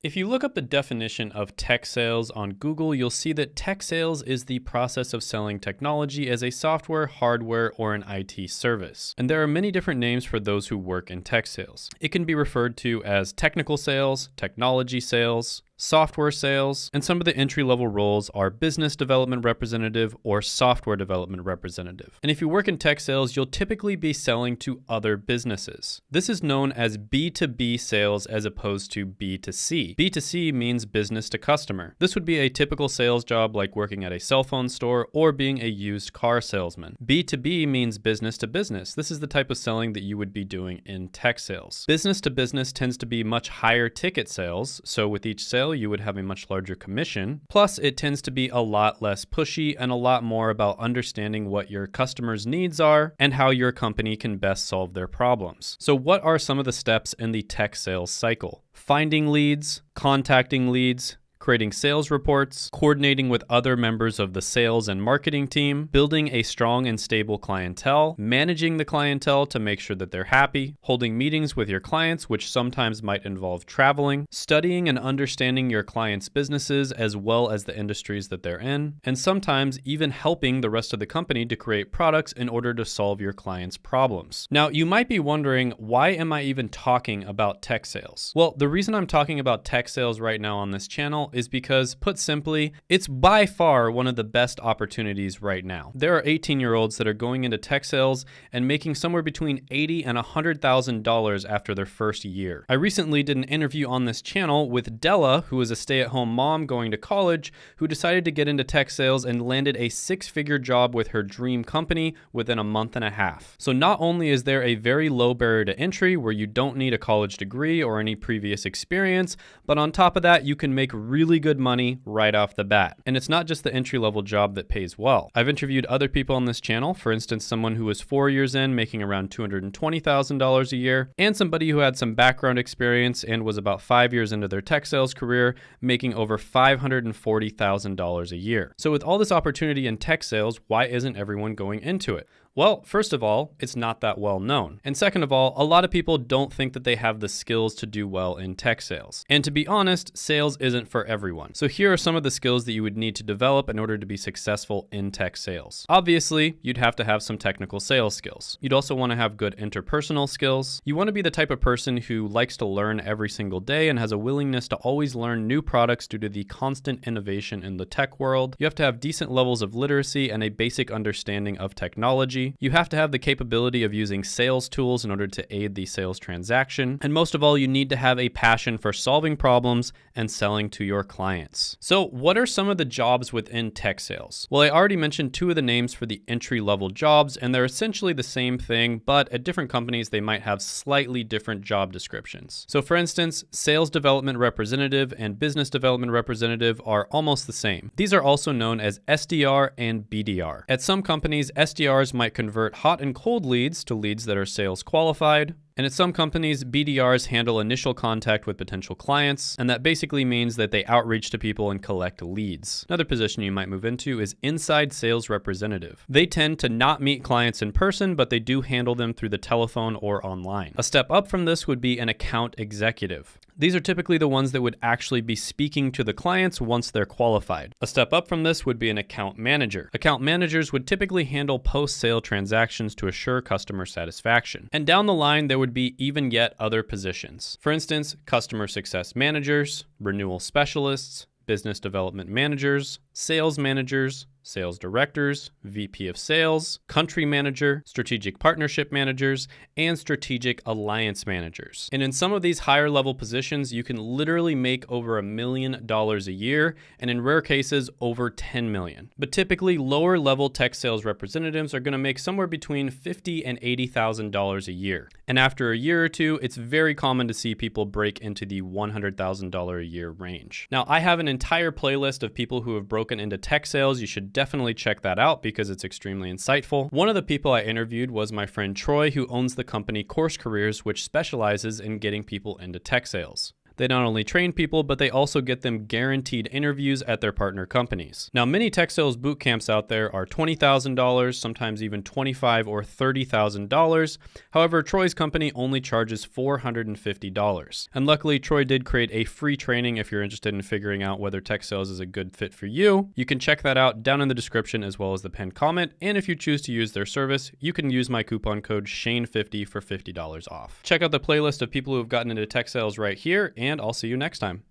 If you look up the definition of tech sales on Google, you'll see that tech sales is the process of selling technology as a software, hardware, or an IT service. And there are many different names for those who work in tech sales. It can be referred to as technical sales, technology sales, software sales, and some of the entry-level roles are business development representative or software development representative. And if you work in tech sales, you'll typically be selling to other businesses. This is known as B2B sales as opposed to B2C. B2C means business to customer. This would be a typical sales job like working at a cell phone store or being a used car salesman. B2B means business to business. This is the type of selling that you would be doing in tech sales. Business to business tends to be much higher ticket sales, so with each sale, you would have a much larger commission. Plus, it tends to be a lot less pushy and a lot more about understanding what your customers' needs are and how your company can best solve their problems. So what are some of the steps in the tech sales cycle? Finding leads, contacting leads, creating sales reports, coordinating with other members of the sales and marketing team, building a strong and stable clientele, managing the clientele to make sure that they're happy, holding meetings with your clients, which sometimes might involve traveling, studying and understanding your clients' businesses as well as the industries that they're in, and sometimes even helping the rest of the company to create products in order to solve your clients' problems. Now, you might be wondering, why am I even talking about tech sales? Well, the reason I'm talking about tech sales right now on this channel is because, put simply, it's by far one of the best opportunities right now. There are 18-year-olds that are going into tech sales and making somewhere between $80,000 and $100,000 after their first year. I recently did an interview on this channel with Della, who is a stay-at-home mom going to college, who decided to get into tech sales and landed a six-figure job with her dream company within a month and a half. So not only is there a very low barrier to entry where you don't need a college degree or any previous experience, but on top of that, you can make really good money right off the bat. And it's not just the entry-level job that pays well. I've interviewed other people on this channel, for instance, someone who was 4 years in making around $220,000 a year, and somebody who had some background experience and was about 5 years into their tech sales career, making over $540,000 a year. So with all this opportunity in tech sales, why isn't everyone going into it? Well, first of all, it's not that well known. And second of all, a lot of people don't think that they have the skills to do well in tech sales. And to be honest, sales isn't for everyone. So here are some of the skills that you would need to develop in order to be successful in tech sales. Obviously, you'd have to have some technical sales skills. You'd also want to have good interpersonal skills. You want to be the type of person who likes to learn every single day and has a willingness to always learn new products due to the constant innovation in the tech world. You have to have decent levels of literacy and a basic understanding of technology. You have to have the capability of using sales tools in order to aid the sales transaction. And most of all, you need to have a passion for solving problems and selling to your clients. So what are some of the jobs within tech sales? Well, I already mentioned two of the names for the entry-level jobs, and they're essentially the same thing, but at different companies, they might have slightly different job descriptions. So for instance, sales development representative and business development representative are almost the same. These are also known as SDR and BDR. At some companies, SDRs might convert hot and cold leads to leads that are sales qualified. And at some companies, BDRs handle initial contact with potential clients, and that basically means that they outreach to people and collect leads. Another position you might move into is inside sales representative. They tend to not meet clients in person, but they do handle them through the telephone or online. A step up from this would be an account executive. These are typically the ones that would actually be speaking to the clients once they're qualified. A step up from this would be an account manager. Account managers would typically handle post-sale transactions to assure customer satisfaction. And down the line, there would be even yet other positions. For instance, customer success managers, renewal specialists, business development managers, sales managers, sales directors, VP of sales, country manager, strategic partnership managers, and strategic alliance managers. And in some of these higher level positions, you can literally make over $1 million a year, and in rare cases, over 10 million. But typically, lower level tech sales representatives are going to make somewhere between $50,000 and $80,000 a year. And after a year or two, it's very common to see people break into the $100,000 a year range. Now, I have an entire playlist of people who have broken into tech sales. You should definitely check that out because it's extremely insightful. One of the people I interviewed was my friend Troy, who owns the company Course Careers, which specializes in getting people into tech sales. They not only train people, but they also get them guaranteed interviews at their partner companies. Now, many tech sales boot camps out there are $20,000, sometimes even $25,000 or $30,000. However, Troy's company only charges $450. And luckily, Troy did create a free training if you're interested in figuring out whether tech sales is a good fit for you. You can check that out down in the description as well as the pinned comment. And if you choose to use their service, you can use my coupon code Shane50 for $50 off. Check out the playlist of people who have gotten into tech sales right here, and I'll see you next time.